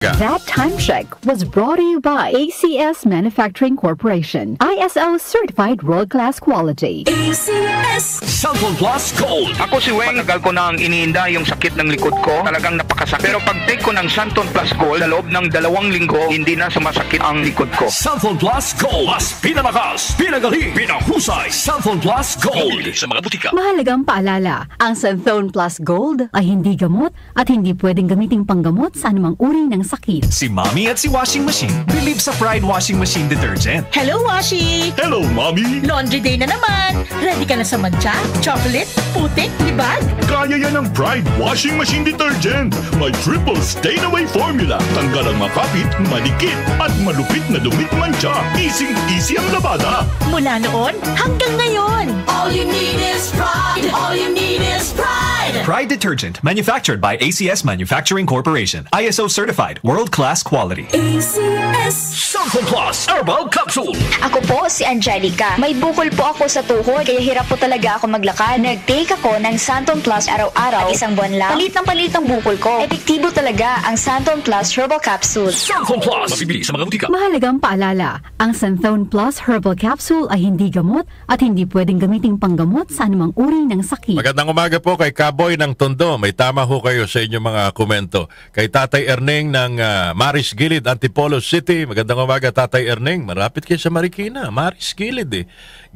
That time check was brought to you by ACS Manufacturing Corporation. ISO certified world-class quality. ACS Cellphone Plus Gold. Ako si Weng, tagal ko nang iniinda yung sakit ng likod ko. Talagang napakasakit. Pero pag take ko ng Santon Plus Gold, sa loob ng 2 linggo, hindi na sumasakit ang likod ko. Cellphone Plus Gold. Mas pinalakas, pinagaling, pinahusay. Cellphone Plus Gold. Sa mga butika. Mahalagang paalala, ang Santon Plus Gold ay hindi gamot at hindi pwedeng gamiting panggamot sa anumang uri ng sakit. Si Mommy at si Washing Machine believe sa Pride Washing Machine Detergent. Hello, Washi! Hello, Mommy! Laundry day na naman! Ready ka na sa mancha, chocolate, putik, libag? Kaya yan ang Pride Washing Machine Detergent. May triple stain-away formula. Tanggal ang makapit, malikit, at malupit na dumit mancha. Easy ang labada. Mula noon hanggang ngayon. All you need is pride. All you need is pride. Pride Detergent, manufactured by ACS Manufacturing Corporation. ISO certified, world-class quality. ACS Cellphone Plus Herbal Capsule. Ako po si Angelica. May bukol po ako sa tuhod, kaya hirap po talaga ako maglakad. Nag-take ako ng Santon Plus araw-araw. At 1 buwan lang, palit ang bukol ko. Epektibo talaga ang Santon Plus Herbal Capsule. Cellphone Plus. Mabibili sa mga butika. Mahalagang paalala, ang Santon Plus Herbal Capsule ay hindi gamot at hindi pwedeng gamiting panggamot sa anumang uri ng sakit. Magandang umaga po kay Kaboy ng Tondo. May tama ho kayo sa inyong mga komento. Kay Tatay Erneng ng Maris Gilid, Antipolo City. Magandang umaga, Tatay Erneng. Marapit kayo sa Marikina. Maris Gilid eh.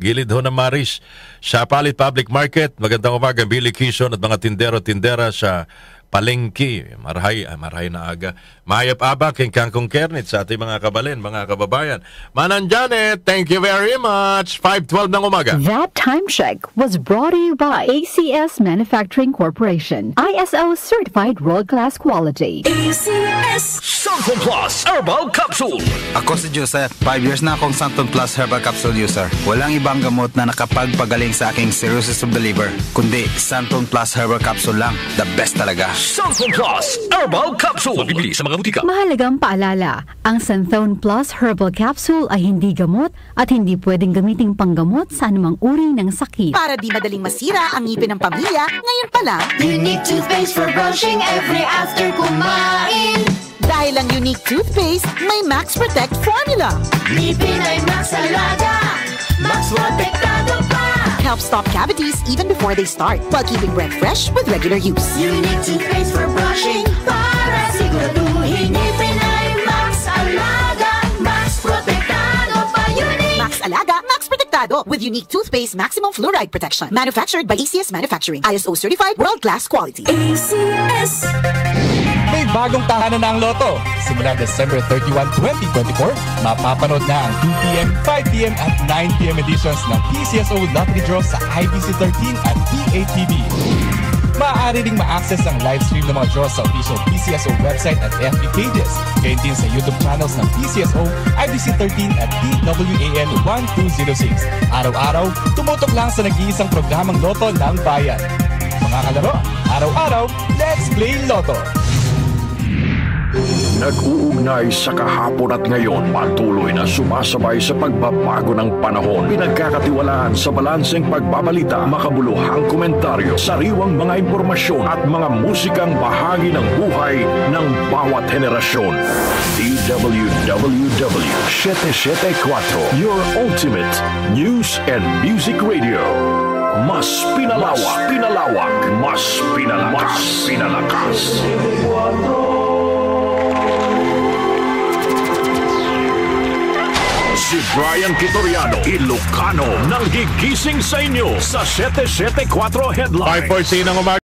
Gilid ho ng Maris. Sa Palit Public Market. Magandang umaga, Billy Kison at mga tindero-tindera sa Palengke. Marhay na aga. Mayap Aba, King Kangkong Kernit sa ating mga kabalin, mga kababayan. Manan Janet, thank you very much. 5:12 ng umaga. That time check was brought to you by ACS Manufacturing Corporation. ISO certified world-class quality. ACS Cellphone Plus Herbal Capsule. Ako si Joseph. 5 years na akong Santon Plus Herbal Capsule user. Walang ibang gamot na nakapagpagaling sa aking cirrhosis of the liver, kundi Santon Plus Herbal Capsule lang. The best talaga. Cellphone Plus Herbal Capsule. Mabibili sa mga butika. Mahalagang paalala, ang Santon Plus Herbal Capsule ay hindi gamot at hindi pwedeng gamiting panggamot sa anumang uri ng sakit. Para di madaling masira ang ngipin ng pamilya, ngayon pa lang, Unique toothpaste for brushing every after kumain. dahil ang unique toothpaste may Max Protect formula. Ngipin ay Max Alaga, Max Protektado pa. Helps stop cavities even before they start, while keeping breath fresh with regular use. Unique toothpaste for brushing para siguraduhin ngipin ay Max Alaga, Max Protektado pa. Unique Max Alaga, Max Protectado with unique toothpaste maximum fluoride protection. Manufactured by ACS Manufacturing. ISO certified world-class quality. ACS. May bagong tahanan na ang Lotto. Simula December 31, 2024, mapapanood na ang 2 p.m., 5 p.m. at 9 p.m. editions ng PCSO Lottery Draw sa IBC 13 at PATV. Maaari ring ma-access ang live stream ng mga draws sa official PCSO website at FB pages. Gayon din sa YouTube channels ng PCSO, IBC 13 at DWAN 1206. Araw-araw, tumutok lang sa nag-iisang programang Lotto ng Bayan. Mga kalaro, araw-araw, let's play Lotto! Nag-uugnay sa kahapon at ngayon, patuloy na sumasabay sa pagbabago ng panahon. Pinagkakatiwalaan sa balanseng pagbabalita, makabuluhang komentaryo, sariwang mga impormasyon at mga musikang bahagi ng buhay ng bawat henerasyon. DWWW 774, your ultimate news and music radio. Mas pinalawak, mas pinalakas. Si Brian Kitoriano, Ilocano, nang gigising sa inyo sa 774 Headlines. 5:14 ng umaga.